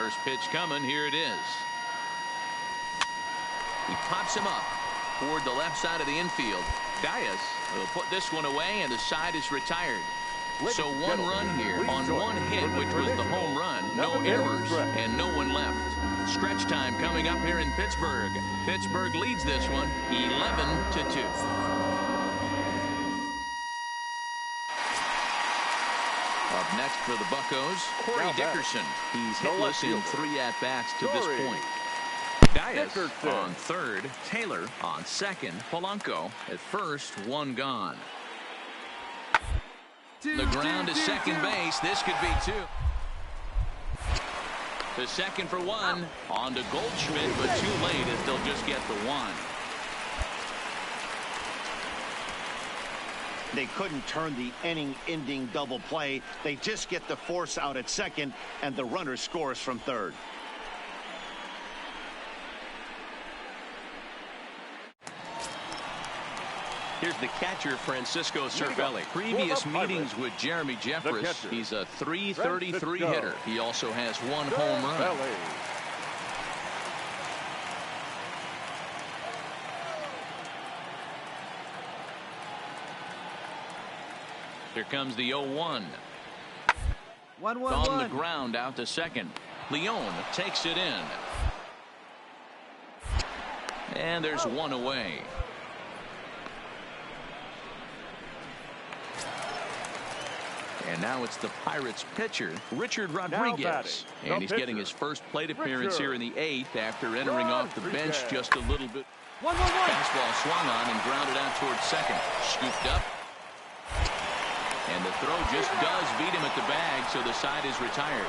First pitch coming. Here it is. He pops him up toward the left side of the infield. Dias will put this one away, and the side is retired. So one run here on one hit, which was the home run. No errors and no one left. Stretch time coming up here in Pittsburgh. Pittsburgh leads this one 11-2. Up next for the Buccos, Corey Dickerson. He's hitless in 3 at-bats to this point. Dias on third, Taylor on second, Polanco at first, one gone. The ground to second base. This could be 2. The second for 1. On to Goldschmidt, but too late as they'll just get the 1. They couldn't turn the inning-ending double play. They just get the force out at second, and the runner scores from third. Here's the catcher, Francisco Cervelli. Previous meetings with Jeremy Jeffress, he's a .333 hitter. He also has 1 home run. Here comes the 0-1. 1-1. On the ground out to second. Leon takes it in. And there's 1 away. And now it's the Pirates pitcher, Richard Rodriguez. And he's getting his first plate appearance here in the 8th after entering off the bench just a little bit. 1-1. Fastball swung on and grounded out towards second. Scooped up. And the throw just does beat him at the bag, so the side is retired.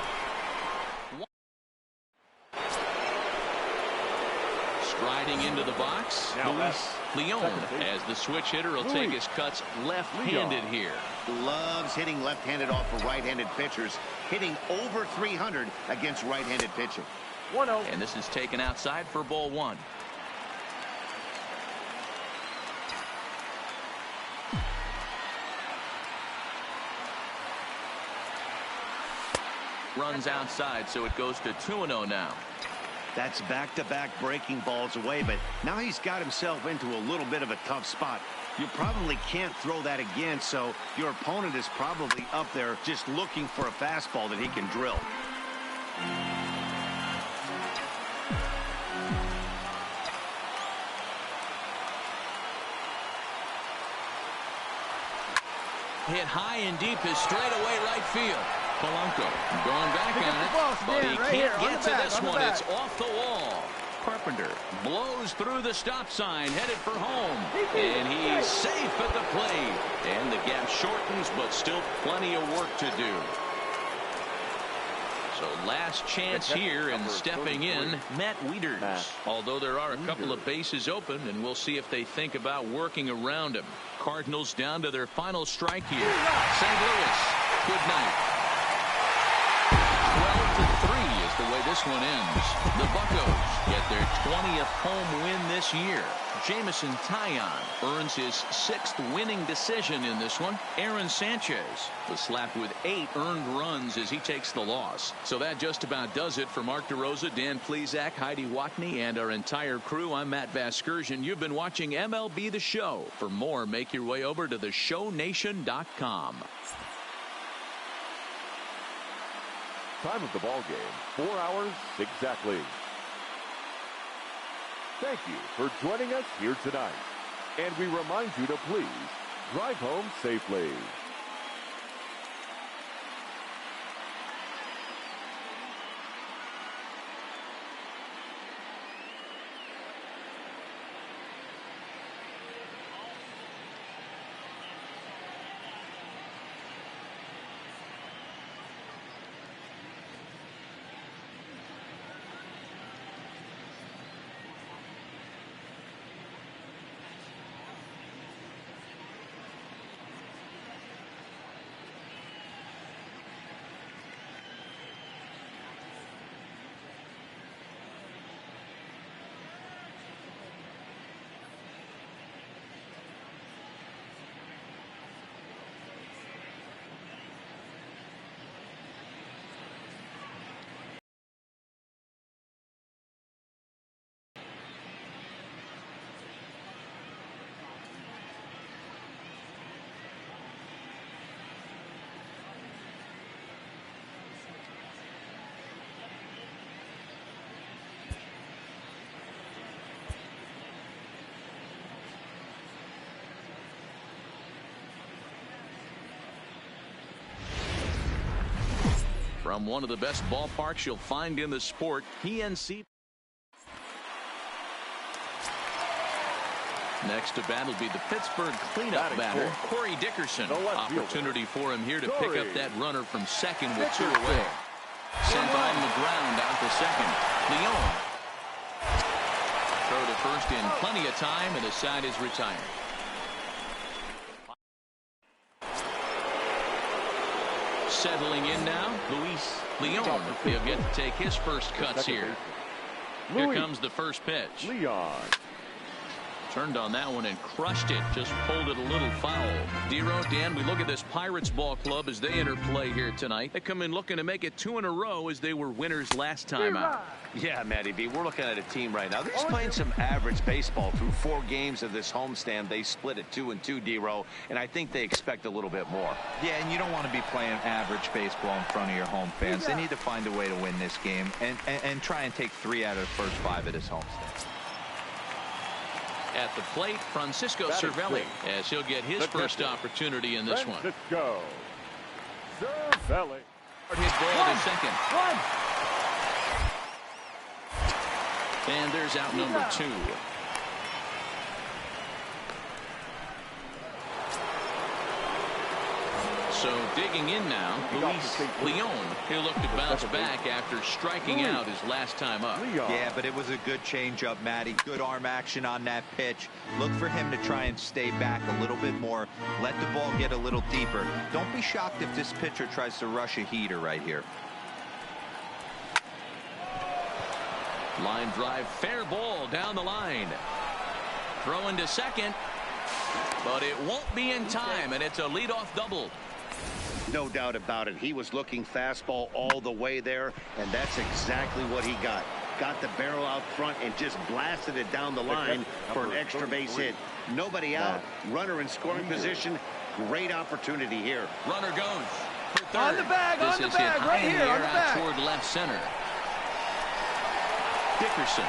Striding into the box, Leon, as the switch hitter will take his cuts left-handed here. Loves hitting left-handed off of right-handed pitchers, hitting over 300 against right-handed pitching. 1-0. And this is taken outside for ball 1. Runs outside, so it goes to 2-0 now. That's back-to-back breaking balls away, but now he's got himself into a little bit of a tough spot. You probably can't throw that again, so your opponent is probably up there just looking for a fastball that he can drill. Hit high and deep is straight away right field. Polanco going back on it, but he can't get to this one. It's off the wall. Carpenter blows through the stop sign, headed for home, and he's safe at the plate. And the gap shortens, but still plenty of work to do. So last chance here, and stepping in, Matt Wieters. Although there are a couple of bases open, and we'll see if they think about working around him. Cardinals down to their final strike here. St. Louis, good night. 12-3 is the way this one ends. The Buccos get their 20th home win this year. Jameson Taillon earns his 6th winning decision in this one. Aaron Sanchez was slapped with 8 earned runs as he takes the loss. So that just about does it for Mark DeRosa, Dan Plesac, Heidi Watney, and our entire crew. I'm Matt Vasgersian. You've been watching MLB The Show. For more, make your way over to theshownation.com. Time of the ball game, 4 hours exactly. Thank you for joining us here tonight. And we remind you to please drive home safely. From one of the best ballparks you'll find in the sport, PNC. Next to bat will be the Pittsburgh cleanup batter, Corey Dickerson. Opportunity for him here to pick up that runner from second with 2 away. Sent on the ground out to second. Leon. Throw to first in plenty of time, and the side is retired. Settling in now, Luis Leon. He'll get to take his first cuts here. Here comes the first pitch. Leon. Turned on that one and crushed it. Just pulled it a little foul. Dero, Dan, we look at this Pirates ball club as they enter play here tonight. They come in looking to make it 2 in a row as they were winners last time out. Yeah, Matty B, we're looking at a team right now. They're just playing some average baseball. Through 4 games of this homestand, they split at 2-2, Dero, and I think they expect a little bit more. Yeah, and you don't want to be playing average baseball in front of your home fans. They need to find a way to win this game and try and take 3 out of the first 5 of this homestand. At the plate, Francisco Cervelli, as he'll get his first opportunity in this one. Francisco Cervelli. Hit ball to second. And there's out number 2. So digging in now, Luis Leon. He'll look to bounce back after striking out his last time up. Yeah, but it was a good changeup, Matty. Good arm action on that pitch. Look for him to try and stay back a little bit more. Let the ball get a little deeper. Don't be shocked if this pitcher tries to rush a heater right here. Line drive, fair ball down the line. Throwing to second, but it won't be in time, and it's a leadoff double. No doubt about it. He was looking fastball all the way there, and that's exactly what he got. Got the barrel out front and just blasted it down the line for an extra base hit. Nobody out. Runner in scoring position. Great opportunity here. Runner goes for third. On the bag, this on the is bag, hit right high in here, the on air the out bag. toward left center. Dickerson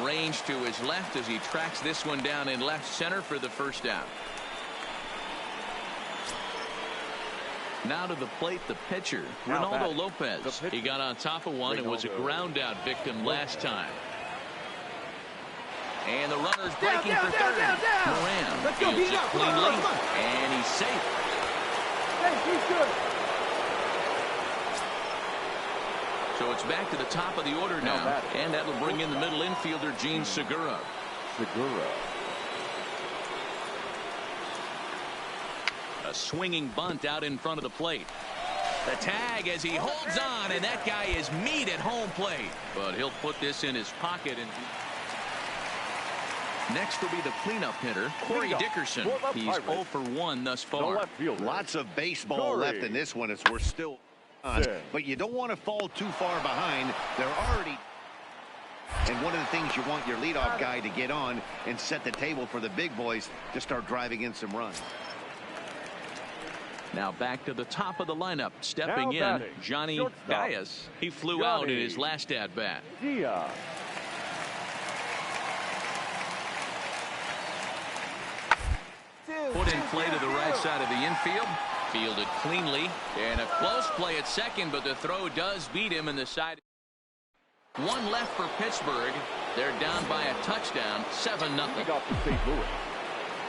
arranged to his left as he tracks this one down in left center for the first out. Now to the plate, the pitcher, Ronaldo Lopez. He got on top of one and was a ground out victim last time. And the runner's breaking for third. Moran Let's go, fields beat it it up. cleanly, Come on. and he's safe. Hey, he's good. So it's back to the top of the order now, and that'll bring in the middle infielder, Gene Segura. A swinging bunt out in front of the plate. The tag as he holds on, and that guy is meat at home plate. But he'll put this in his pocket. And next will be the cleanup hitter, Corey Dickerson. He's 0 for 1 thus far. Lots of baseball left in this one as we're still on. But you don't want to fall too far behind. They're already... And one of the things you want your leadoff guy to get on and set the table for the big boys to start driving in some runs. Now back to the top of the lineup. Stepping in, Johnny Gaius. He flew out in his last at-bat. Put in play to the right side of the infield. Fielded cleanly. And a close play at second, but the throw does beat him in the side. 1 left for Pittsburgh. They're down by a touchdown, 7-0.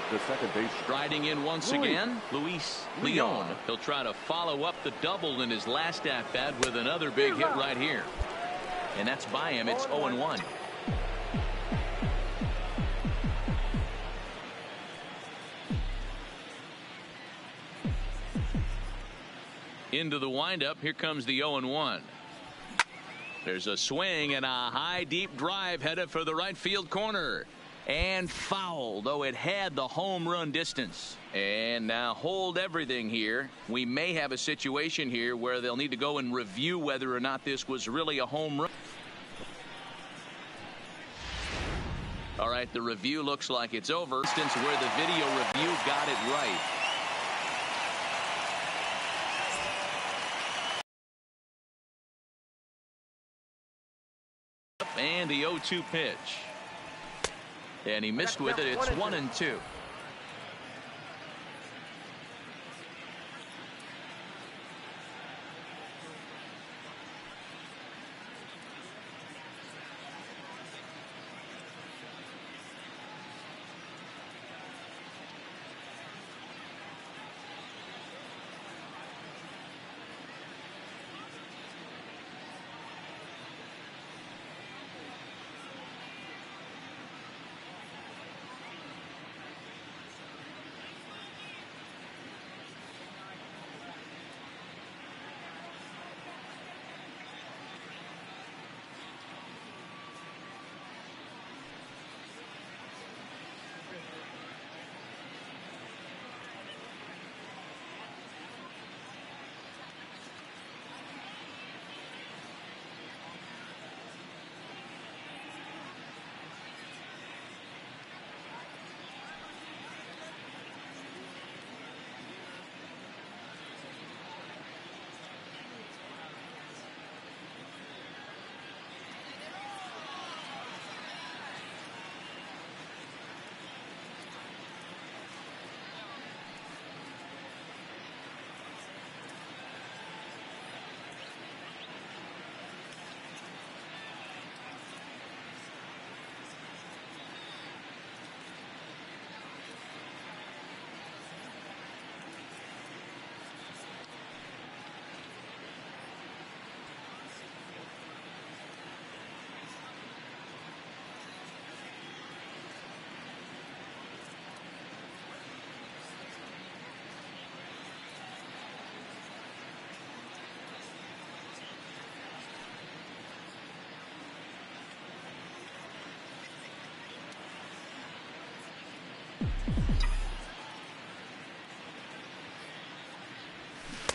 The second base. Striding in once again, Luis Leon. He'll try to follow up the double in his last at-bat with another big hit right here. And that's by him. It's 0-1. Into the windup. Here comes the 0-1. There's a swing and a high deep drive headed for the right field corner. And foul, though it had the home run distance. And now hold everything here. We may have a situation here where they'll need to go and review whether or not this was really a home run. All right, the review looks like it's over. Instance where the video review got it right. And the 0-2 pitch. And he missed with it. It's 1-2.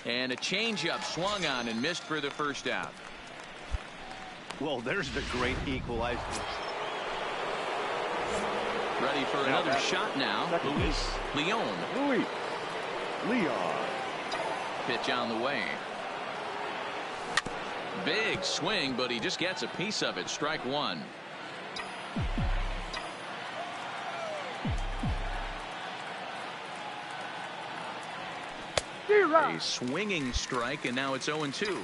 And a changeup swung on and missed for the first out. Well, there's the great equalizer. Ready for another shot now. Luis Leon. Pitch on the way. Big swing, but he just gets a piece of it. Strike one. A swinging strike, and now it's 0-2.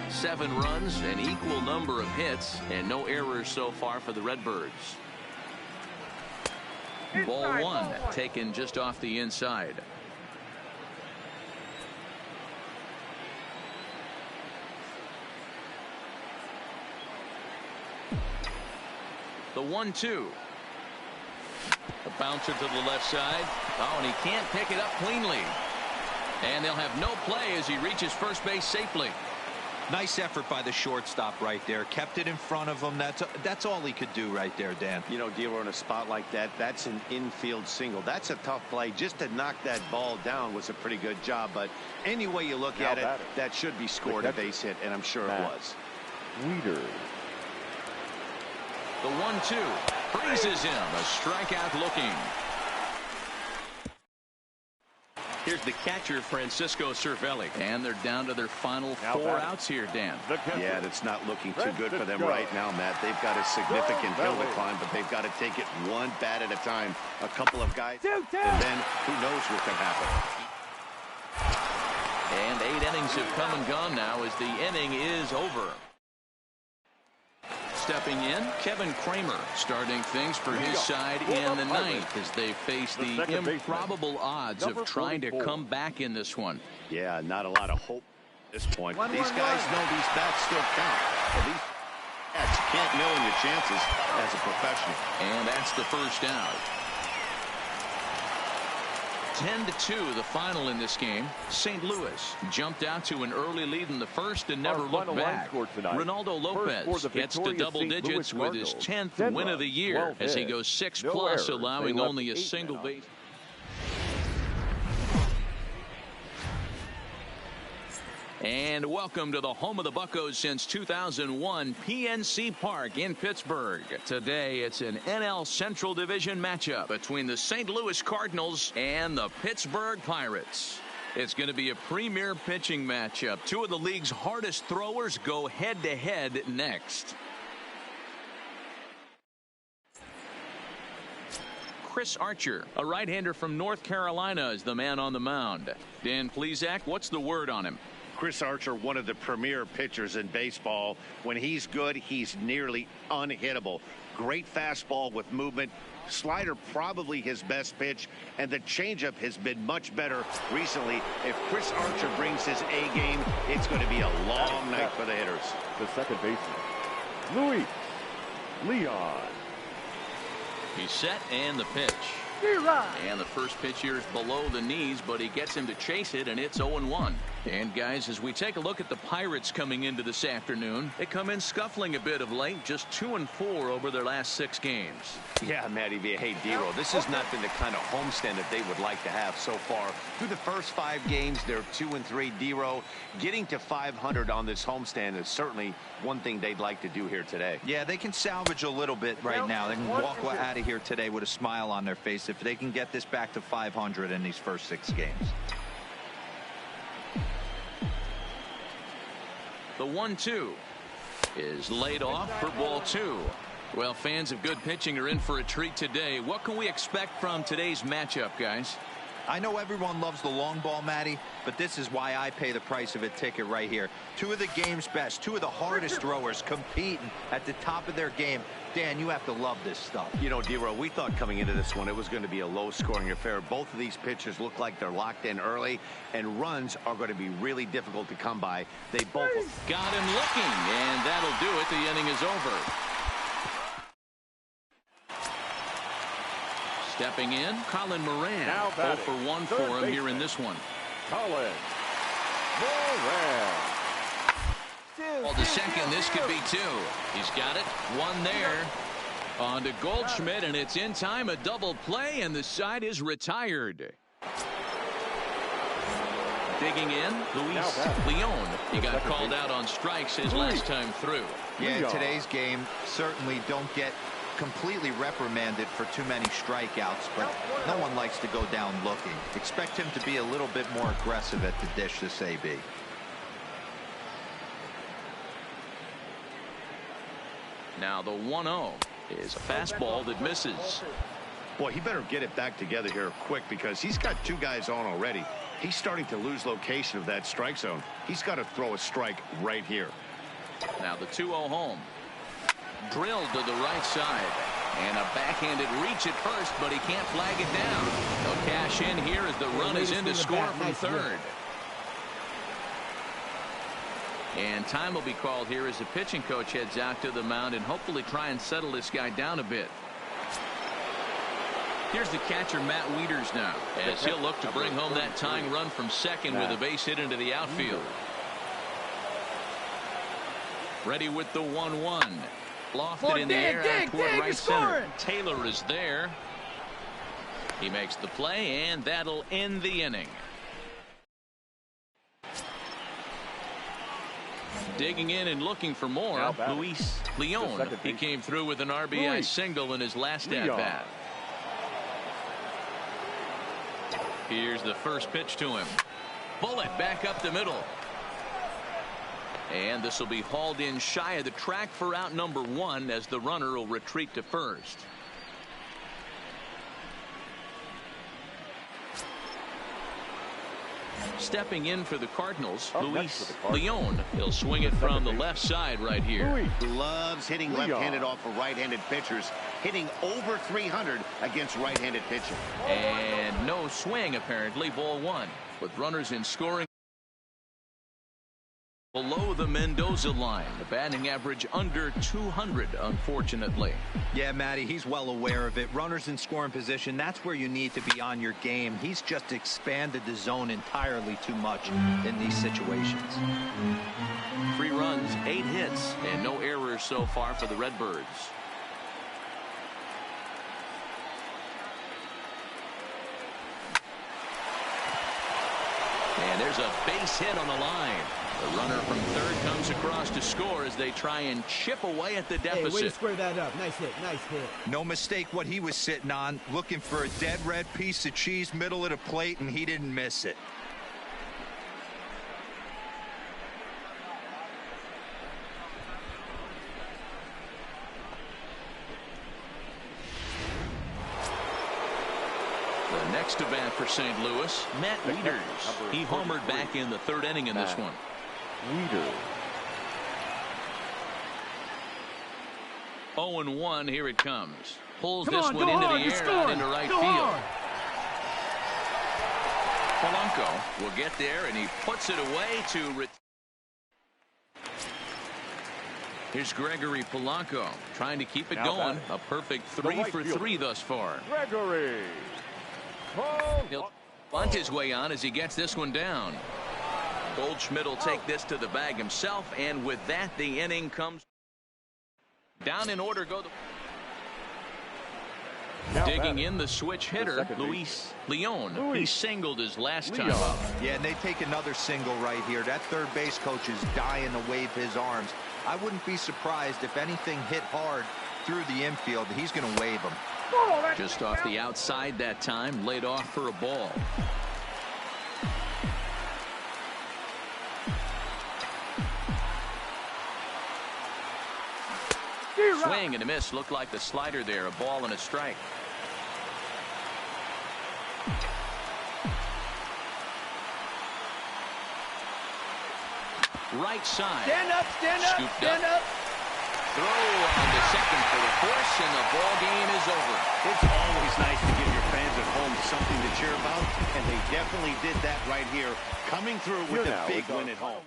Seven runs, an equal number of hits, and no errors so far for the Redbirds. Ball one, taken just off the inside. The 1-2. A bouncer to the left side. Oh, and he can't pick it up cleanly. And they'll have no play as he reaches first base safely. Nice effort by the shortstop right there. Kept it in front of him. That's all he could do right there, Dan. You know, D'Lo, in a spot like that, that's an infield single. That's a tough play. Just to knock that ball down was a pretty good job. But any way you look at it, that should be scored a base hit, and I'm sure it was. The 1-2 freezes him. A strikeout looking. Here's the catcher, Francisco Cervelli. And they're down to their final 4 outs here, Dan. Yeah, that's not looking too good for them right now, Matt. They've got a significant hill to climb, but they've got to take it one bat at a time. A couple of guys, and then who knows what can happen. And 8 innings have come and gone now as the inning is over. Stepping in, Kevin Kramer starting things for his side in the 9th as they face the improbable odds of trying to come back in this one. Yeah, not a lot of hope at this point. These guys know these bats still count. These bats, you can't mill in your chances as a professional. And that's the first out. 10-2 the final in this game. St. Louis jumped out to an early lead in the first and never looked back. Ronaldo Lopez gets to double digits with his 10th win of the year as he goes 6+, allowing only a single base. And welcome to the home of the Buccos since 2001, PNC Park in Pittsburgh. Today, it's an NL Central Division matchup between the St. Louis Cardinals and the Pittsburgh Pirates. It's going to be a premier pitching matchup. Two of the league's hardest throwers go head-to-head next. Chris Archer, a right-hander from North Carolina, is the man on the mound. Dan Plesac, what's the word on him? Chris Archer, one of the premier pitchers in baseball. When he's good, he's nearly unhittable. Great fastball with movement. Slider probably his best pitch, and the changeup has been much better recently. If Chris Archer brings his A game, it's going to be a long night for the hitters. The second baseman, Luis Leon. He's set, and the pitch. And the first pitch here is below the knees, but he gets him to chase it, and it's 0-1. And guys, as we take a look at the Pirates coming into this afternoon, they come in scuffling a bit of late, just 2-4 over their last 6 games. Yeah, Matty V. Hey, D-Roll, this has not been the kind of homestand that they would like to have so far. Through the first 5 games, they're 2-3. D-Roll, getting to 500 on this homestand is certainly one thing they'd like to do here today. Yeah, they can salvage a little bit right now. They can walk out of here today with a smile on their face if they can get this back to 500 in these first 6 games. The 1-2 is laid off for ball 2. Well, fans of good pitching are in for a treat today. What can we expect from today's matchup, guys? I know everyone loves the long ball, Matty, but this is why I pay the price of a ticket right here. 2 of the game's best, 2 of the hardest throwers competing at the top of their game. Dan, you have to love this stuff. You know, D-Roll, we thought coming into this one it was going to be a low-scoring affair. Both of these pitchers look like they're locked in early, and runs are going to be really difficult to come by. They both got him looking, and that'll do it. The inning is over. Stepping in, Colin Moran. 0 for 1 for him here in this one. Colin Moran. called to second. This could be two. He's got it. One there. On to Goldschmidt, and it's in time. A double play, and the side is retired. Digging in, Luis Leon. He got called out on strikes his last time through. Yeah, in today's game, certainly don't get completely reprimanded for too many strikeouts, but no one likes to go down looking. Expect him to be a little bit more aggressive at the dish this AB. Now the 1-0 is a fastball that misses. Boy, he better get it back together here quick because he's got two guys on already. He's starting to lose location of that strike zone. He's got to throw a strike right here. Now the 2-0 home. Drilled to the right side. And a backhanded reach at first, but he can't flag it down. They'll cash in here as the run is in to score from third. And time will be called here as the pitching coach heads out to the mound and hopefully try and settle this guy down a bit. Here's the catcher, Matt Wieters, now, as he'll look to bring home that tying run from second with a base hit into the outfield. Ready with the 1-1. Lofted in the air toward right center. Taylor is there. He makes the play, and that'll end the inning. Digging in and looking for more, Luis Leon. He came through with an RBI single in his last at-bat. Here's the first pitch to him. Bullet back up the middle. And this will be hauled in shy of the track for out number 1 as the runner will retreat to first. Stepping in for the Cardinals, Luis Leon. He'll swing it from the left side right here. Loves hitting left-handed off of right-handed pitchers. Hitting over 300 against right-handed pitching. And no swing, apparently. Ball 1. With runners in scoring below the Mendoza line. The batting average under 200, unfortunately. Yeah, Matty, he's well aware of it. Runners in scoring position, that's where you need to be on your game. He's just expanded the zone entirely too much in these situations. 3 runs, 8 hits, and no errors so far for the Redbirds. And there's a base hit on the line. The runner from third comes across to score as they try and chip away at the deficit. Hey, way to square that up. Nice hit, nice hit. No mistake what he was sitting on, looking for a dead red piece of cheese middle of the plate, and he didn't miss it. The next to bat for St. Louis, Matt Wieters. He homered back in the 3rd inning in this one. Wieters. 0-1, here it comes. Pulls this one into the air out into right field. Polanco will get there, and he puts it away to... Here's Gregory Polanco trying to keep it going. A perfect 3 for 3 thus far. Gregory. He'll bunt his way on as he gets this one down. Goldschmidt will take this to the bag himself, and with that, the inning comes down in order. Digging in the switch hitter, Luis Leon. He singled his last time up. Yeah, and they take another single right here. That third base coach is dying to wave his arms. I wouldn't be surprised if anything hit hard through the infield. He's going to wave them. Just off the outside that time, laid off for a ball. Swing and a miss. Looked like the slider there. A ball and a strike. Right side. Stand up, stand up, stand up. Throw on the second for the force, and the ball game is over. It's always nice to give your fans at home something to cheer about, and they definitely did that right here, coming through with the big win at home.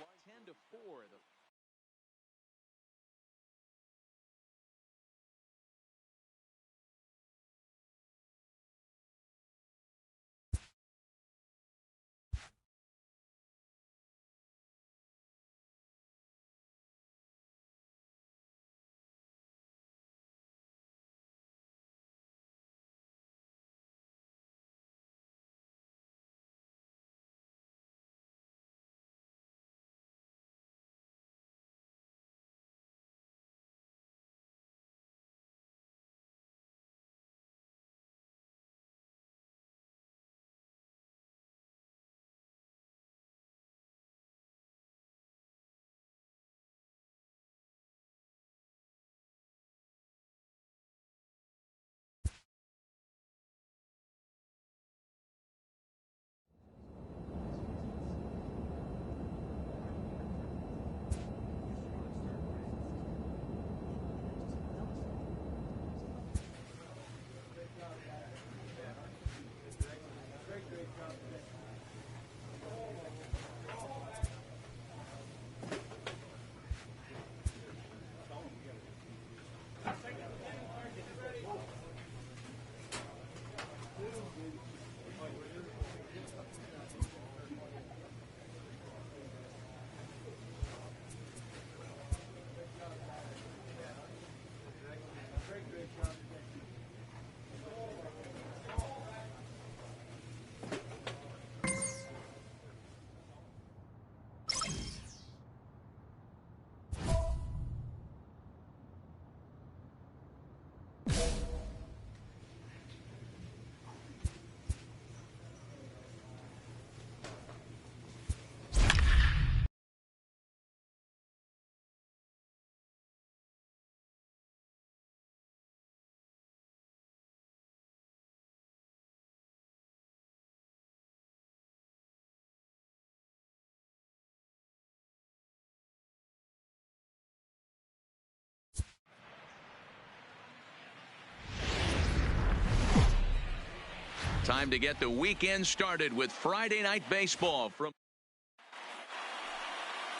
Time to get the weekend started with Friday Night Baseball from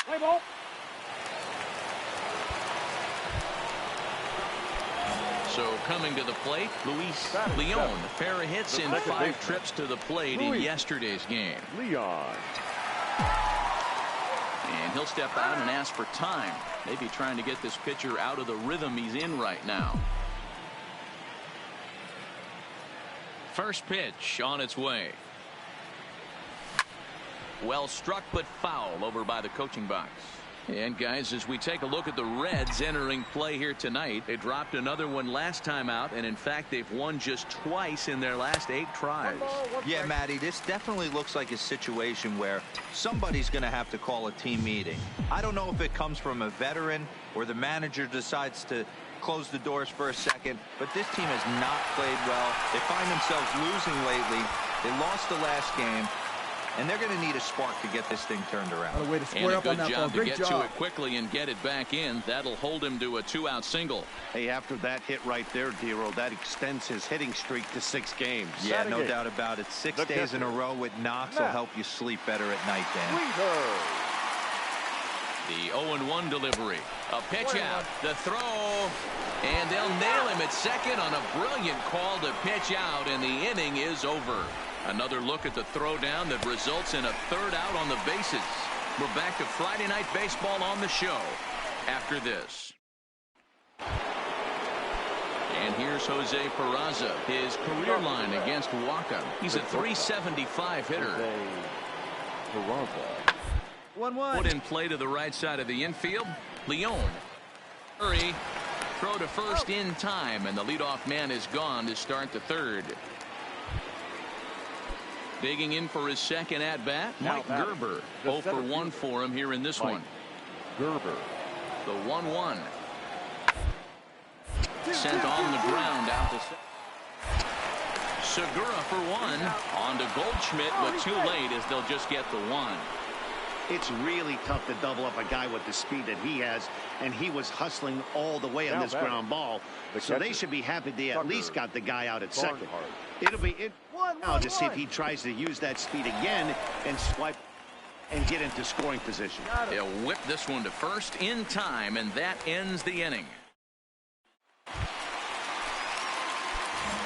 Play ball. So coming to the plate, Luis Leon. A pair of hits in 5 trips to the plate in yesterday's game. Leon. And he'll step out and ask for time. Maybe trying to get this pitcher out of the rhythm he's in right now. First pitch on its way. Well struck but foul over by the coaching box. And guys, as we take a look at the Reds entering play here tonight, they dropped another one last time out, and in fact they've won just twice in their last 8 tries. Yeah, Matty, this definitely looks like a situation where somebody's going to have to call a team meeting. I don't know if it comes from a veteran or the manager decides to close the doors for a second, but this team has not played well. They find themselves losing lately. They lost the last game. And they're going to need a spark to get this thing turned around. What a way to And square a up on good that job ball. to get to it quickly and get it back in. That'll hold him to a 2-out single. Hey, after that hit right there, Dero, that extends his hitting streak to 6 games. Yeah, no doubt about it. 6 days in a row with knocks will help you sleep better at night, Dan. The 0-1 delivery. A pitch out. The throw. And they'll nail him at second on a brilliant call to pitch out, and the inning is over. Another look at the throwdown that results in a 3rd out on the bases. We're back to Friday Night Baseball on the show after this. And here's Jose Peraza, his career line against Waka. He's a .375 hitter. 1-1. Put in play to the right side of the infield. Leon. Hurry. Throw to first in time, and the leadoff man is gone to start the 3rd. Digging in for his second at-bat, Mike Gerber. 0 for 1 for him here in this one. Gerber. The 1-1. Sent on the ground out to Segura for 1. On to Goldschmidt, but too late as they'll just get the 1. It's really tough to double up a guy with the speed that he has, and he was hustling all the way on this ground ball. So they should be happy they at least got the guy out at second. It'll be now to see if he tries to use that speed again and swipe and get into scoring position. He'll whip this one to first in time, and that ends the inning.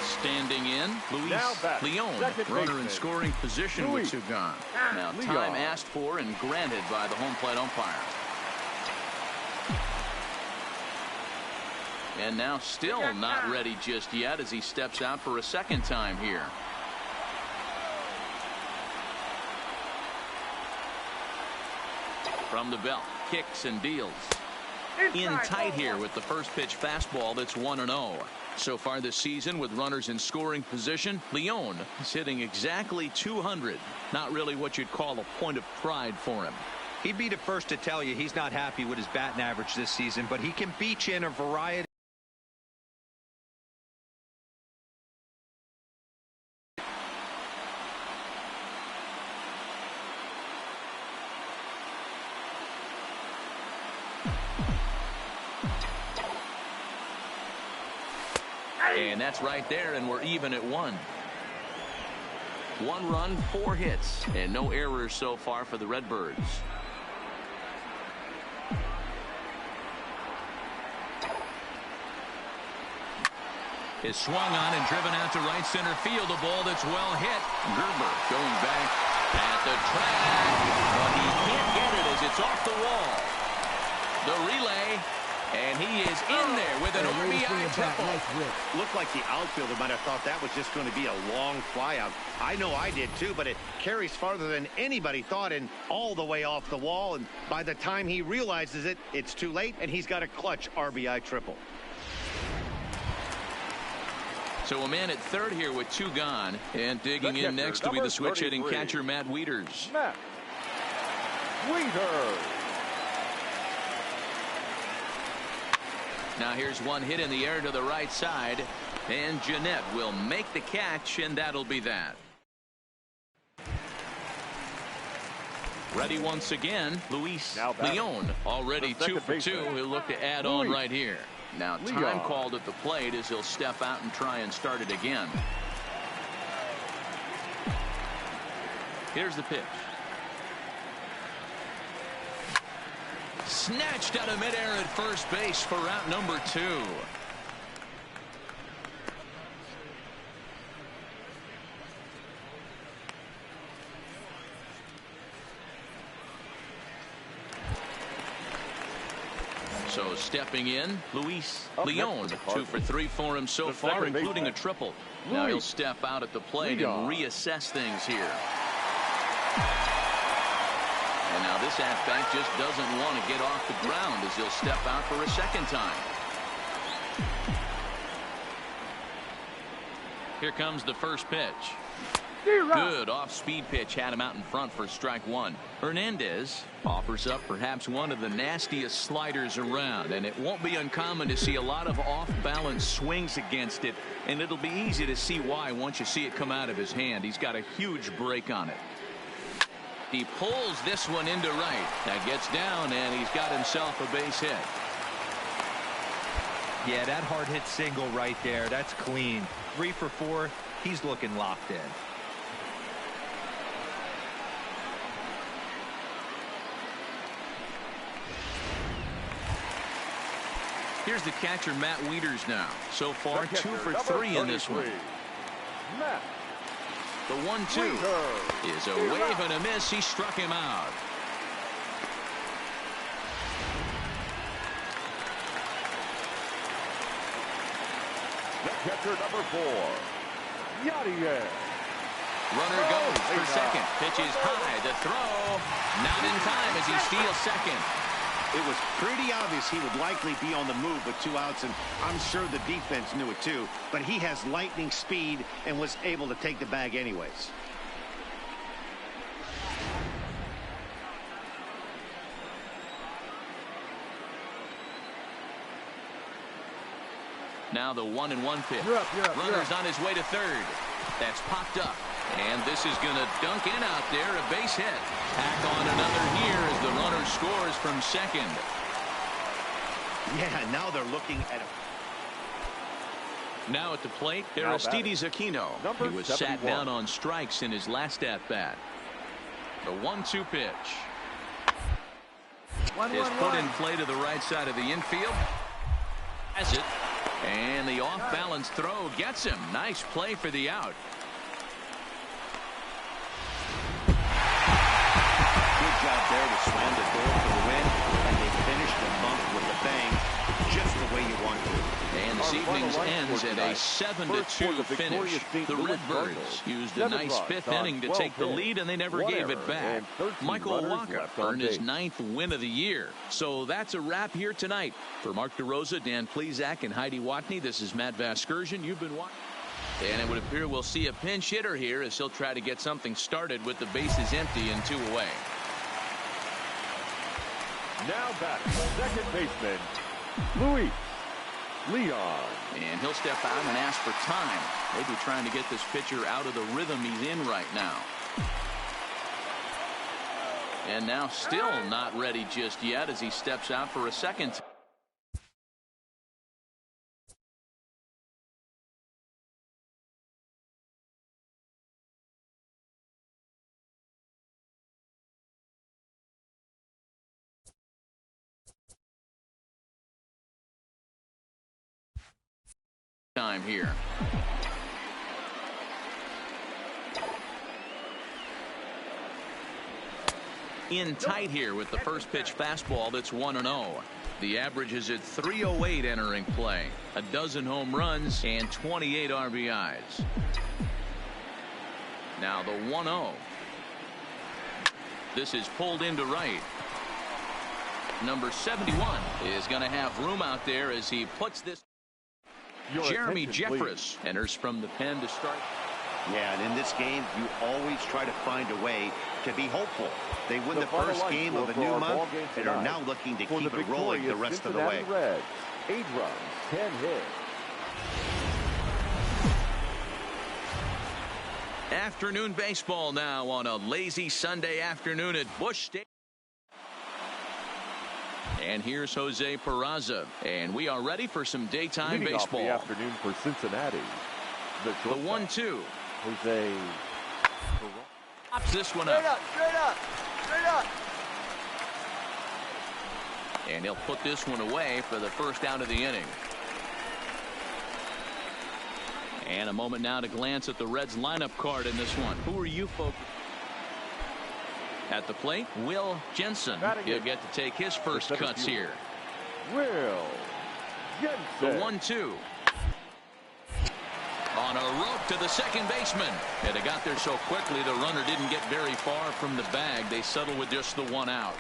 Standing in, Luis Leon, runner in scoring position with 2 gone. Now time asked for and granted by the home plate umpire. And now still not ready just yet as he steps out for a second time here. From the belt, kicks and deals. In tight here with the first pitch fastball that's 1-0. So far this season with runners in scoring position, Leon is hitting exactly 200. Not really what you'd call a point of pride for him. He'd be the first to tell you he's not happy with his batting average this season, but he can beat you in a variety. And that's right there, and we're even at 1. 1 run, 4 hits, and no errors so far for the Redbirds. Is swung on and driven out to right center field. A ball that's well hit. Gerber going back at the track, but he can't get it as it's off the wall. The relay. And he is in there with an RBI triple. Looked like the outfielder might have thought that was just going to be a long flyout. I know I did too, but it carries farther than anybody thought and all the way off the wall. And by the time he realizes it, it's too late, and he's got a clutch RBI triple. So a man at 3rd here with 2 gone, and digging in next to be the switch hitting catcher Matt Wieters. Matt Wieters. Now here's one hit in the air to the right side, and Jeanette will make the catch, and that'll be that. Ready once again, Luis Leon, already 2 for 2. He'll look to add on right here. Now time called at the plate as he'll step out and try and start it again. Here's the pitch. Snatched out of midair at first base for out number 2. So stepping in, Luis Leon, 2 for 3 for him so far, including a triple. Now he'll step out at the plate and reassess things here. And now this at-bat just doesn't want to get off the ground as he'll step out for a second time. Here comes the first pitch. Good off-speed pitch had him out in front for strike 1. Hernandez offers up perhaps one of the nastiest sliders around, and it won't be uncommon to see a lot of off-balance swings against it, and it'll be easy to see why once you see it come out of his hand. He's got a huge break on it. He pulls this one into right. That gets down, and he's got himself a base hit. Yeah, that hard hit single right there. That's clean. 3 for 4. He's looking locked in. Here's the catcher, Matt Wieters now. So far, 2 for 3 in this one. Matt. The 1-2 is a wave and a miss. He struck him out. The catcher, number 4. Yadier. Runner goes for second. Pitch is high. The throw not in time as he steals second. It was pretty obvious he would likely be on the move with 2 outs, and I'm sure the defense knew it too, but he has lightning speed and was able to take the bag anyways. Now the 1-1 pitch. Runner's on his way to third. That's popped up. And this is going to dunk in out there, a base hit. Tack on another here as the runner scores from second. Yeah, now they're looking at Now at the plate, Aristides Aquino. He was sat down on strikes in his last at-bat. The 1-2 pitch is put in play to the right side of the infield. Has it. And the off-balance throw gets him. Nice play for the out. there to slam the door for the win, and they finished the month with a bang, just the way you want to. And this evening's ends at a 7-2 finish. The Redbirds used a nice fifth inning to take the lead, and they never gave it back. Michael Walker earned his 9th win of the year. So that's a wrap here tonight. For Mark DeRosa, Dan Plesac, and Heidi Watney, this is Matt Vasgersian. You've been watching. And it would appear we'll see a pinch hitter here as he'll try to get something started with the bases empty and 2 away. Now back, second baseman, Luis Leon. And he'll step out and ask for time. Maybe trying to get this pitcher out of the rhythm he's in right now. And now still not ready just yet as he steps out for a second. Time here. In tight here with the first pitch fastball that's 1-0. The average is at 308 entering play. A dozen home runs and 28 RBIs. Now the 1-0. This is pulled into right. Number 71 is going to have room out there as he puts this. Jeremy Jeffress enters from the pen to start. Yeah, and in this game, you always try to find a way to be hopeful. They win the first game of a new month and are now looking to keep it rolling the rest of the way. Reds, 8 runs, 10 hits. Afternoon baseball now on a lazy Sunday afternoon at Busch Stadium. And here's Jose Peraza, and we are ready for some daytime Leading baseball. Off the afternoon for Cincinnati. The 1-2. Jose. Pops this one up. Straight up. And he'll put this one away for the first out of the inning. And a moment now to glance at the Reds lineup card in this one. Who are you folks? At the plate, Will Jensen. He'll get to take his first cuts here. Will Jensen. The 1-2. On a rope to the second baseman. And they got there so quickly the runner didn't get very far from the bag. They settled with just the one out.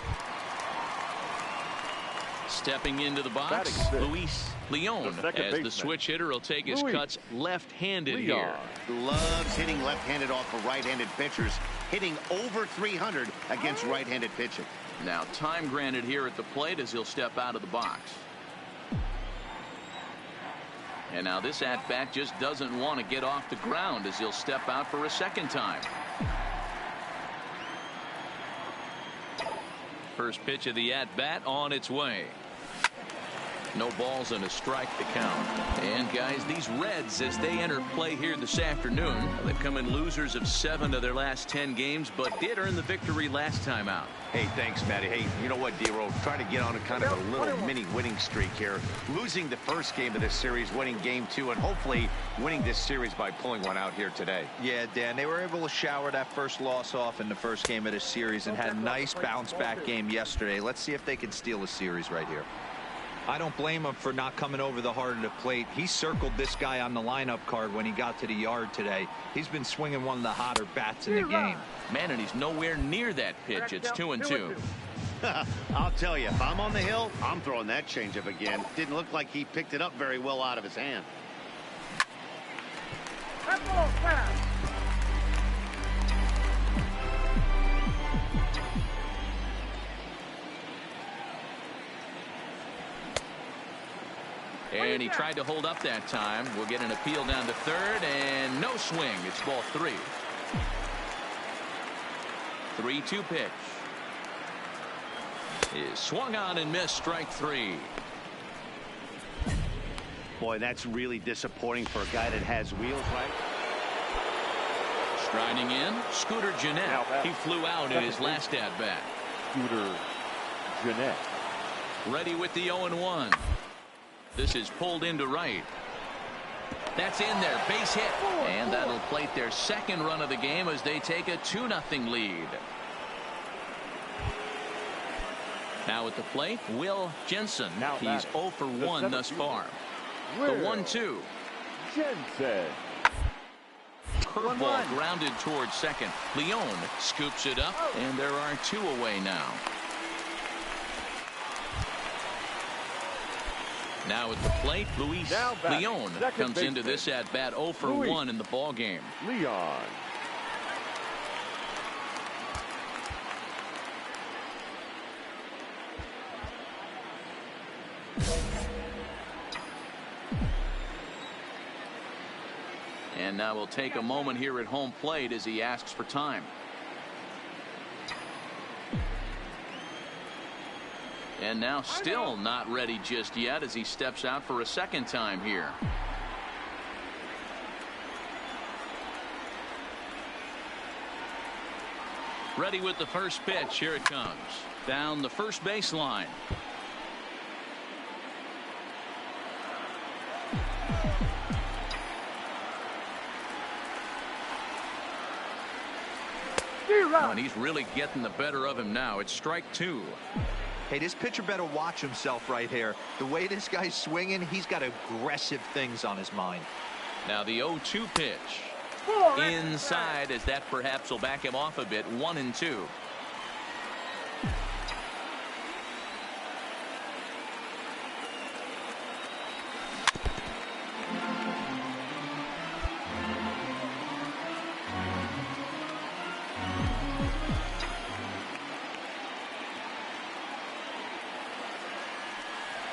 Stepping into the box, Luis Leon, as the switch hitter will take his cuts left-handed here. Loves hitting left-handed off of right-handed pitchers, hitting over 300 against right-handed pitching. Now time granted here at the plate as he'll step out of the box. And now this at-bat just doesn't want to get off the ground as he'll step out for a second time. First pitch of the at-bat on its way. No balls and a strike to count. And guys, these Reds, as they enter play here this afternoon, they've come in losers of 7 of their last 10 games, but did earn the victory last time out. Hey, thanks, Matty. Hey, you know what, D-Roll? Trying to get on a kind of a little mini winning streak here. Losing the first game of this series, winning game 2, and hopefully winning this series by pulling one out here today. Yeah, Dan, they were able to shower that first loss off in the first game of this series and had a nice bounce-back game yesterday. Let's see if they can steal a series right here. I don't blame him for not coming over the heart of the plate. He circled this guy on the lineup card when he got to the yard today. He's been swinging one of the hotter bats in the game. Man, and he's nowhere near that pitch. It's 2-2. I'll tell you, if I'm on the hill, I'm throwing that changeup again. Didn't look like he picked it up very well out of his hand. And he tried to hold up that time. We'll get an appeal down to third, and no swing. It's ball 3. 3-2 pitch. Is swung on and missed, strike 3. Boy, that's really disappointing for a guy that has wheels, right? Striding in, Scooter Gennett. He flew out in his last at-bat. Scooter Gennett. Ready with the 0-1. This is pulled into right. That's in there, base hit. And that'll plate their second run of the game as they take a 2-0 lead. Now at the plate, Will Jensen. He's 0 for 1 thus far. The 1-2. Jensen. Curveball grounded towards second. Leon scoops it up, and there are 2 away now. Now at the plate, Luis Leon comes into this at-bat 0 for 1 in the ball game. Leon. And now we'll take a moment here at home plate as he asks for time. And now still not ready just yet as he steps out for a second time here. Ready with the first pitch. Here it comes. Down the first baseline. Oh, and he's really getting the better of him now. It's strike 2. Hey, this pitcher better watch himself right here. The way this guy's swinging, he's got aggressive things on his mind. Now the 0-2 pitch. Inside, as that perhaps will back him off a bit. 1-2.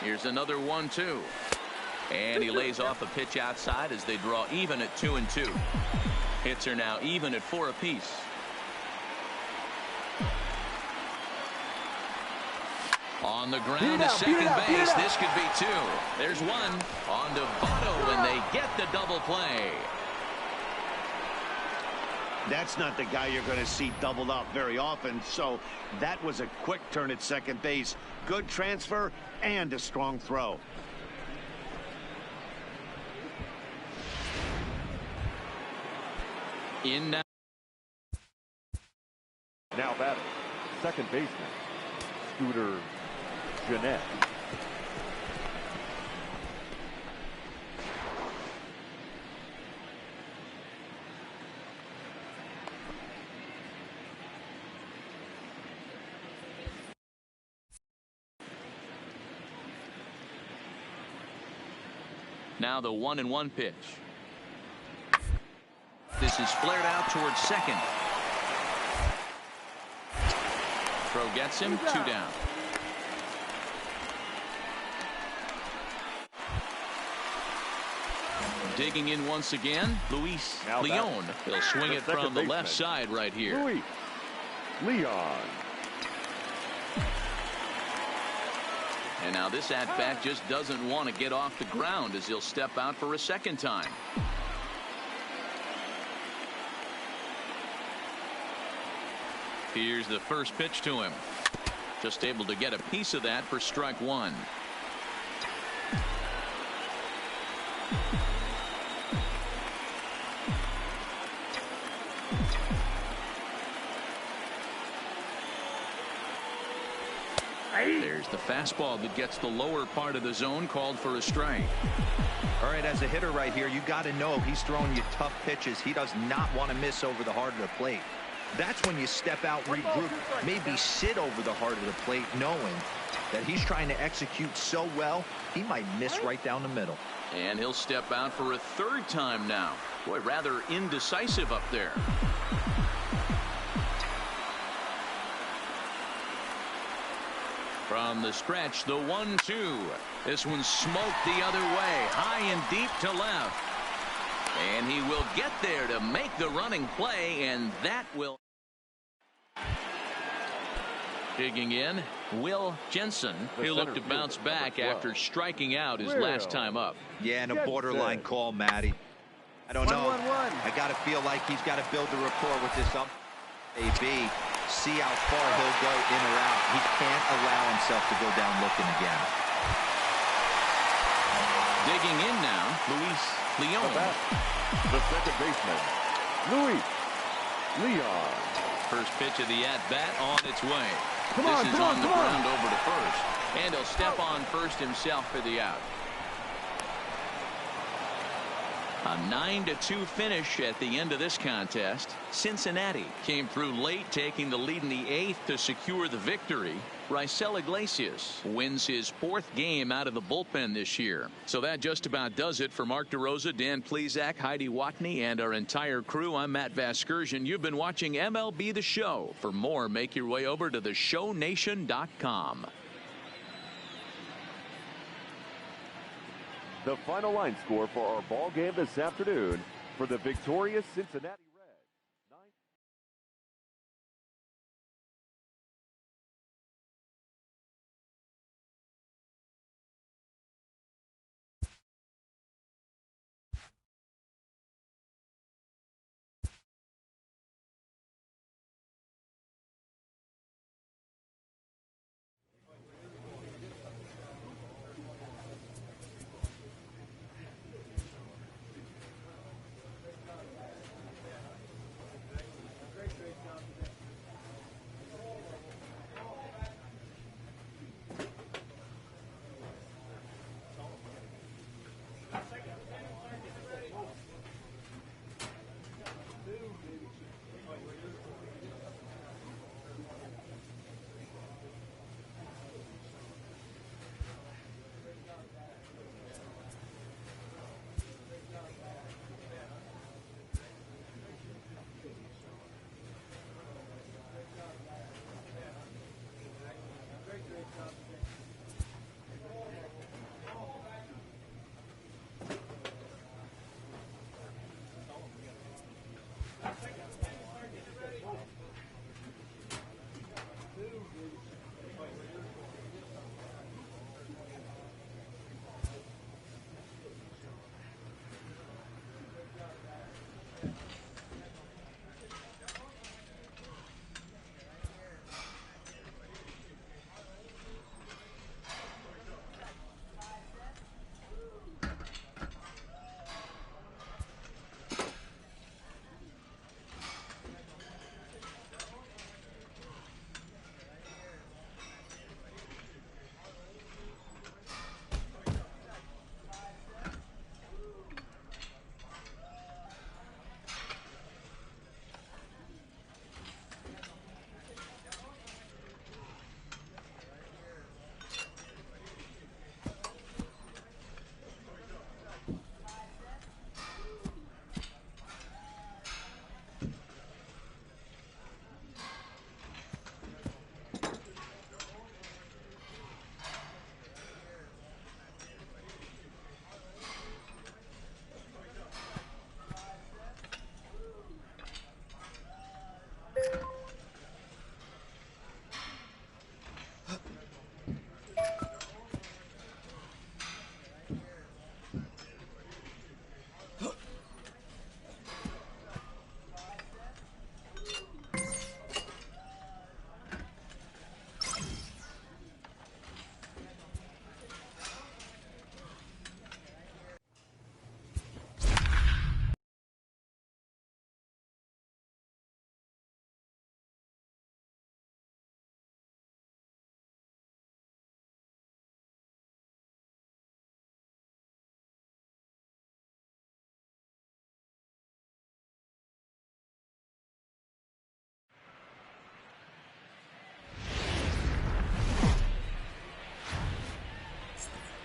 Here's another 1-2. And he lays off a pitch outside as they draw even at 2-2. Hits are now even at 4 apiece. On the ground to second base. This could be 2. There's 1. On to Votto, and they get the double play. That's not the guy you're going to see doubled up very often. So that was a quick turn at second base. Good transfer and a strong throw. In now. Now batting, second baseman, Scooter Gennett. Now the 1-1 pitch. This is flared out towards second. Throw gets him, 2 down. Digging in once again, Luis Leon. He'll swing it from the left side right here. Luis Leon. And now this at-bat just doesn't want to get off the ground as he'll step out for a second time. Here's the first pitch to him. Just able to get a piece of that for strike 1. There's the fastball that gets the lower part of the zone, called for a strike. All right, as a hitter right here, you got to know he's throwing you tough pitches. He does not want to miss over the heart of the plate. That's when you step out, regroup, maybe sit over the heart of the plate, knowing that he's trying to execute so well, he might miss right down the middle. And he'll step out for a third time now. Boy, rather indecisive up there. From the stretch, the 1-2. This one smoked the other way, high and deep to left. And he will get there to make the running play, and that will. Digging in, Will Jensen. He'll look to bounce back after striking out his last time up. Yeah, and a borderline call, Matty. I don't know. I got to feel like he's got to build the rapport with this up. AB. See how far he'll go in or out. He can't allow himself to go down looking again. Digging in now, Luis Leon. The second baseman, Luis Leon. First pitch of the at-bat on its way. This is on the ground over to first. And he'll step on first himself for the out. A 9-2 finish at the end of this contest. Cincinnati came through late, taking the lead in the 8th to secure the victory. Raisel Iglesias wins his 4th game out of the bullpen this year. So that just about does it for Mark DeRosa, Dan Plesac, Heidi Watney, and our entire crew. I'm Matt Vasgersian. You've been watching MLB The Show. For more, make your way over to theshownation.com. The final line score for our ball game this afternoon for the victorious Cincinnati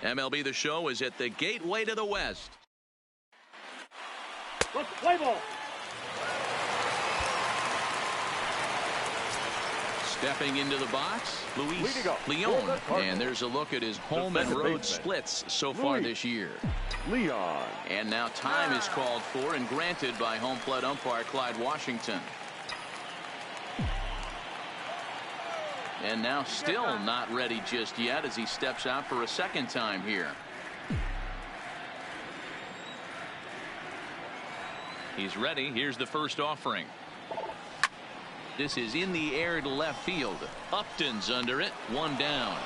MLB The Show is at the gateway to the West. Let's play ball. Stepping into the box, Luis Leon. And there's a look at his home and road splits so far this year. Leon. And now time is called for and granted by home plate umpire Clyde Washington. And now still not ready just yet as he steps out for a second time here. He's ready. Here's the first offering. This is in the air to left field. Upton's under it. One down.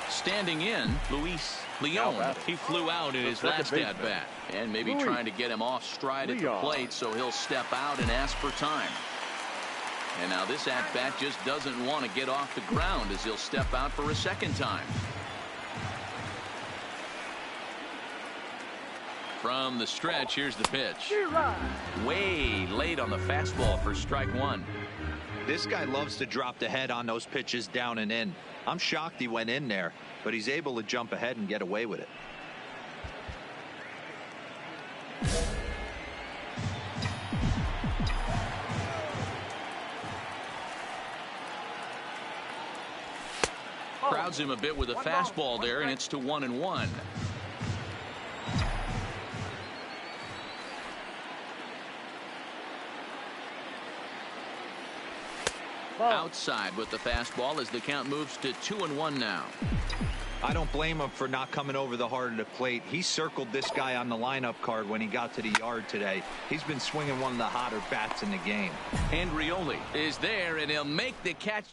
Standing in, Luis Leon. He flew out in his last at-bat. And maybe trying to get him off stride at the plate, so he'll step out and ask for time. And now this at-bat just doesn't want to get off the ground as he'll step out for a second time. From the stretch, here's the pitch. Way late on the fastball for strike one. This guy loves to drop the head on those pitches down and in. I'm shocked he went in there, but he's able to jump ahead and get away with it. Crowds him a bit with a fastball there, and it's to 1-1. Outside with the fastball as the count moves to 2-1 now. I don't blame him for not coming over the heart of the plate. He circled this guy on the lineup card when he got to the yard today. He's been swinging one of the hotter bats in the game. Andrioli is there, and he'll make the catch.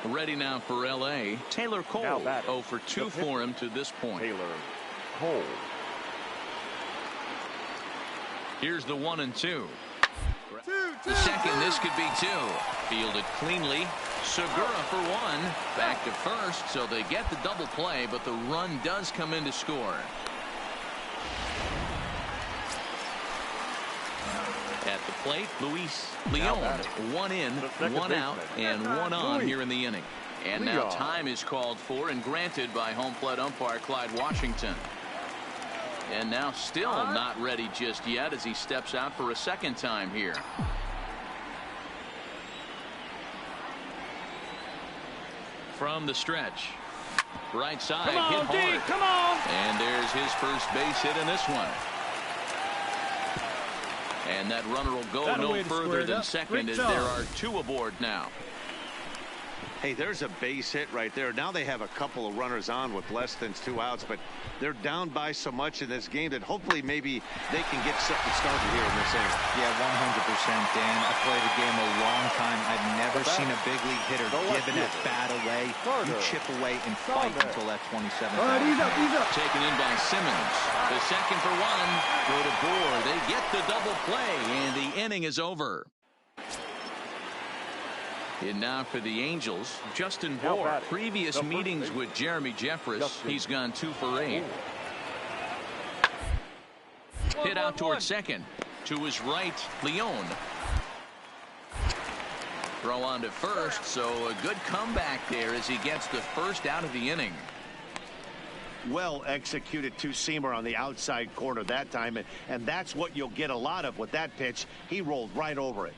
Ready now for L.A. Taylor Cole. 0 for 2 for him to this point. Taylor Cole. Here's the 1-2. The second, this could be 2. Fielded cleanly. Segura for 1. Back to first, so they get the double play, but the run does come in to score. At the plate, Luis Leon. 1 in, 1 out, and 1 on here in the inning. And now time is called for and granted by home plate umpire Clyde Washington. And now still not ready just yet as he steps out for a second time here. From the stretch. Right side, come on, hit hard. D, come on. And there's his first base hit in this one. And that runner will go no further than second as there are 2 aboard now. Hey, there's a base hit right there. Now they have a couple of runners on with less than 2 outs, but they're down by so much in this game that hopefully maybe they can get something started here in this inning. Yeah, 100%, Dan. I've played the game a long time. I've never seen a big league hitter give an at-bat away. You chip away and fight until that 27th. All right, he's up. Taken in by Simmons. The second for 1. Go to Bohr. They get the double play, and the inning is over. And now for the Angels, Justin Bohr. Previous meetings with Jeremy Jeffress, he's gone 2 for 8. Hit out toward second. To his right, Leon. Throw on to first, so a good comeback there as he gets the first out of the inning. Well executed two-seamer on the outside corner that time, and that's what you'll get a lot of with that pitch. He rolled right over it.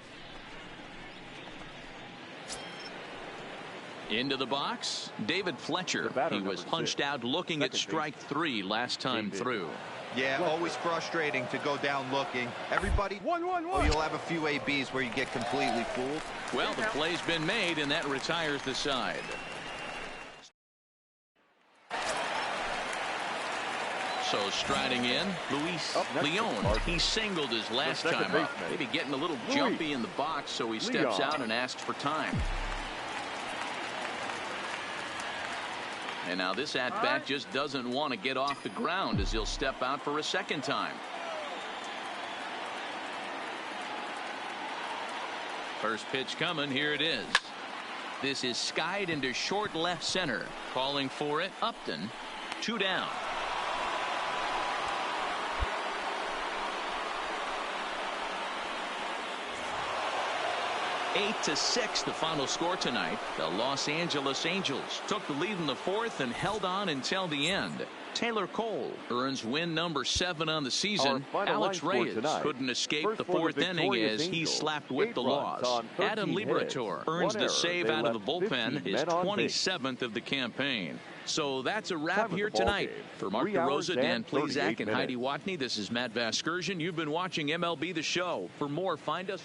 Into the box, David Fletcher. He was punched out looking at strike 3 last time through. Yeah, always frustrating to go down looking. Everybody, you'll have a few ABs where you get completely fooled. Well, the play's been made, and that retires the side. So striding in, Luis Leon. He singled his last time up. Maybe getting a little jumpy in the box, so he steps out and asks for time. And now this at-bat just doesn't want to get off the ground as he'll step out for a second time. First pitch coming. Here it is. This is skied into short left center. Calling for it, Upton. 2 down. 8-6 the final score tonight. The Los Angeles Angels took the lead in the fourth and held on until the end. Taylor Cole earns win number 7 on the season. Alex Reyes couldn't escape the fourth inning as he slapped with the loss. Adam Liberator earns the save out of the bullpen, his 27th of the campaign. So that's a wrap here tonight. For Mark DeRosa, Dan Plesac, and Heidi Watney, this is Matt Vasgersian. You've been watching MLB The Show. For more, find us.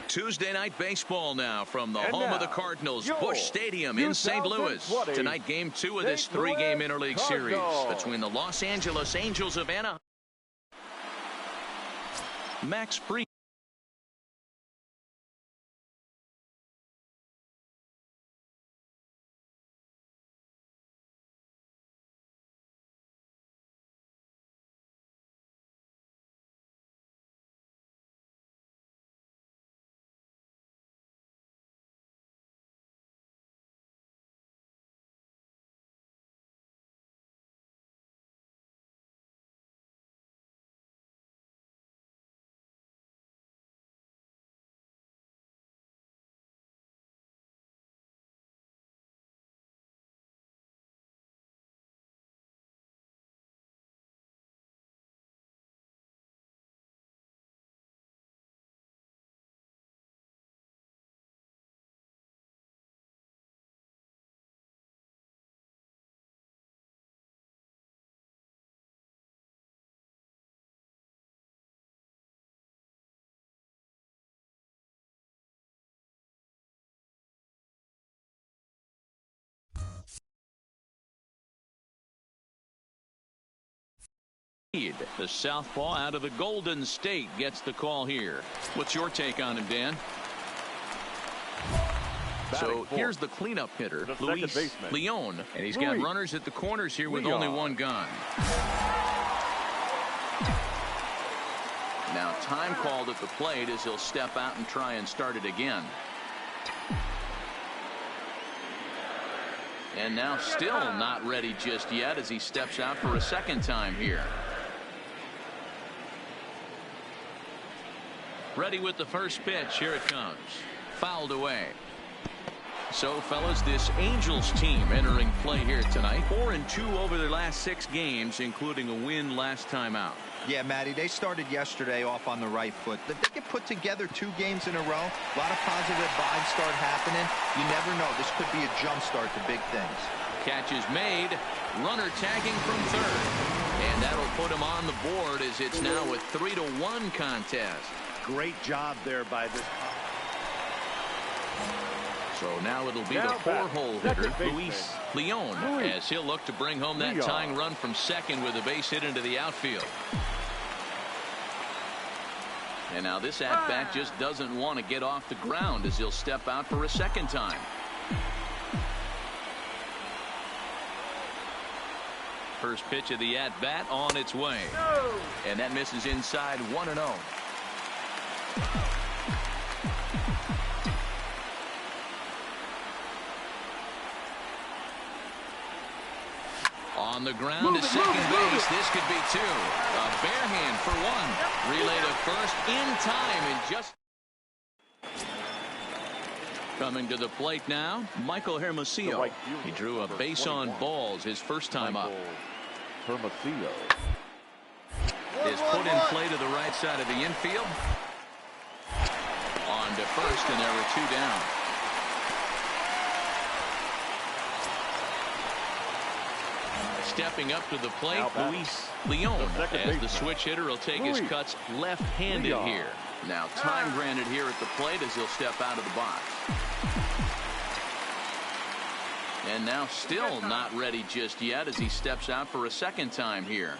Tuesday night baseball now from the home of the Cardinals, Busch Stadium in St. Louis. Tonight, game 2 of this 3-game interleague series between the Los Angeles Angels of Anaheim. Max Fried. The southpaw out of the Golden State gets the call here. What's your take on him, Dan? So here's the cleanup hitter, Luis Leon, and he's got runners at the corners here with only one gone. Now time called at the plate as he'll step out and try and start it again. And now still not ready just yet as he steps out for a second time here. Ready with the first pitch. Here it comes. Fouled away. So, fellas, this Angels team entering play here tonight. 4-2 over their last 6 games, including a win last time out. Yeah, Matty, they started yesterday off on the right foot. If they can put together 2 games in a row, a lot of positive vibes start happening. You never know. This could be a jump start to big things. Catch is made. Runner tagging from third. And that'll put him on the board as it's now a 3-1 contest. Great job there by this. So now it'll be the 4-hole hitter, Luis Leon, as he'll look to bring home that tying run from second with a base hit into the outfield. And now this at-bat just doesn't want to get off the ground as he'll step out for a second time. First pitch of the at-bat on its way. And that misses inside 1-0. On the ground to second base. This could be 2. A bare hand for 1. Relay to first in time and just. Coming to the plate now, Michael Hermosillo. He drew a base on balls his first time up. Hermosillo is put in play to the right side of the infield. On to first, and there were 2 down. Stepping up to the plate, Luis Leon, as the switch hitter will take his cuts left-handed here. Now time granted here at the plate as he'll step out of the box. And now still not ready just yet as he steps out for a second time here.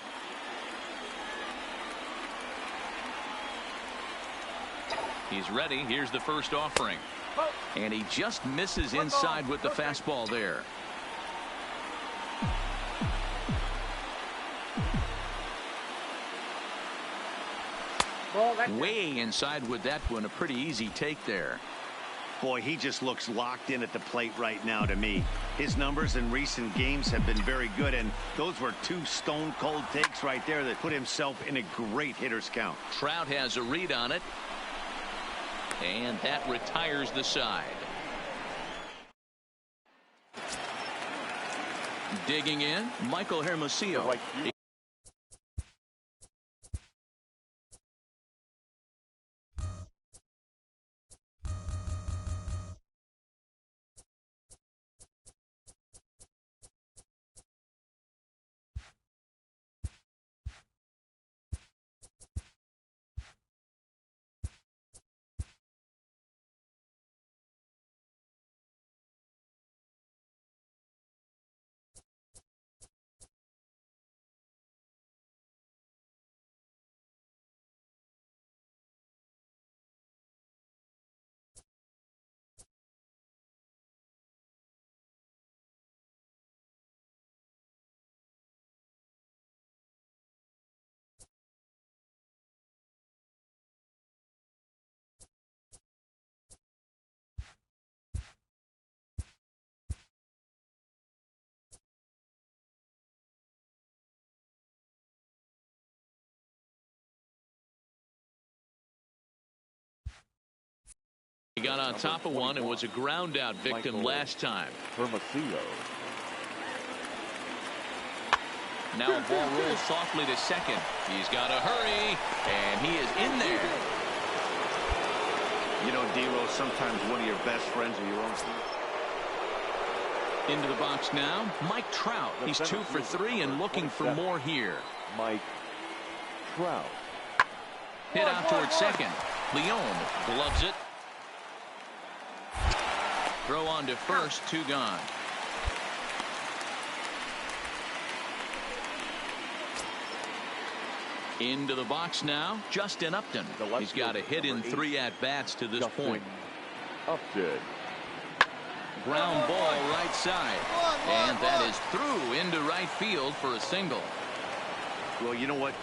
He's ready. Here's the first offering. And he just misses inside with the fastball there. Way inside with that one. A pretty easy take there. Boy, he just looks locked in at the plate right now to me. His numbers in recent games have been very good, and those were two stone-cold takes right there that put himself in a great hitter's count. Trout has a read on it, and that retires the side. Digging in, Michael Hermosillo. He got on top of one and was a ground out victim last time. Hermosillo. Now a ball rolls softly to second. He's got to hurry, and he is in there. You know, D-Rose, sometimes one of your best friends are your own team. Into the box now, Mike Trout. He's 2 for 3 and looking for more here. Mike Trout. Hit out towards second. Leone gloves it. Throw on to first, 2 gone. Into the box now, Justin Upton. He's got a hit in 3 at-bats to this point. Upton. Ground ball right side. And that is through into right field for a single. Well, you know what?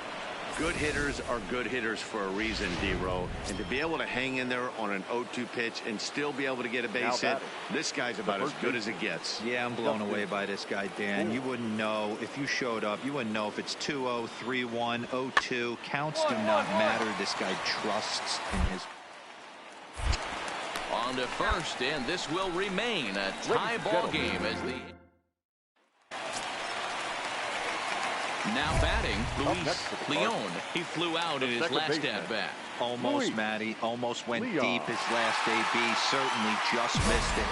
Good hitters are good hitters for a reason, D-Row. And to be able to hang in there on an 0-2 pitch and still be able to get a base hit, this guy's about as good as it gets. Yeah, I'm blown away by this guy, Dan. You wouldn't know if you showed up. You wouldn't know if it's 2-0, 3-1, 0-2. Counts do not matter. This guy trusts in his. On to first, and this will remain a tie ball game as the. Now batting, Luis Leone. He flew out in his last at-bat. Almost, Matty. Almost went deep his last AB. Certainly just missed it.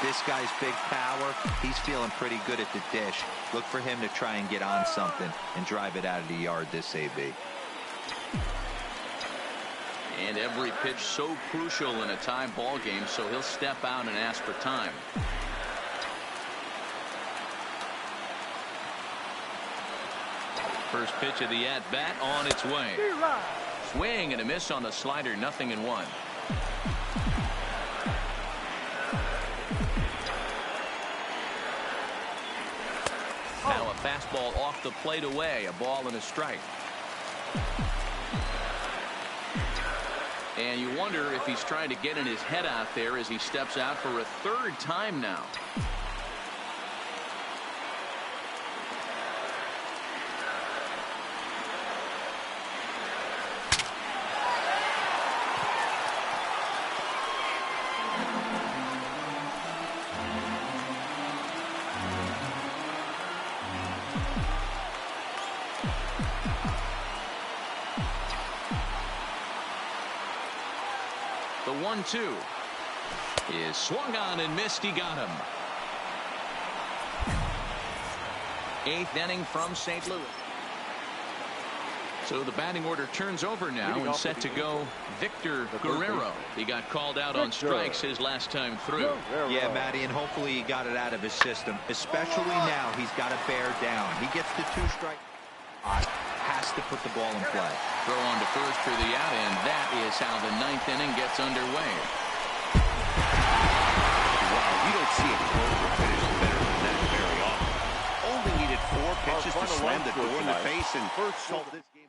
This guy's big power. He's feeling pretty good at the dish. Look for him to try and get on something and drive it out of the yard this AB. And every pitch so crucial in a tie ball game, so he'll step out and ask for time. First pitch of the at-bat on its way. Swing and a miss on the slider, 0-1. Now a fastball off the plate away, a ball and a strike. And you wonder if he's trying to get in his head out there as he steps out for a third time now. The 1-2 is swung on and missed. He got him. 8th inning from St. Louis. So the batting order turns over now and set to go Victor Guerrero. He got called out on strikes his last time through. Yeah, Matty, and hopefully he got it out of his system. Especially now, he's got to bear down. He gets the 2 strike. Has to put the ball in play. Throw on to first for the out, and that is how the 9th inning gets underway. Wow, you don't see a closer finish better than that very often. Only needed 4 pitches to slam the door in the face and solve this game.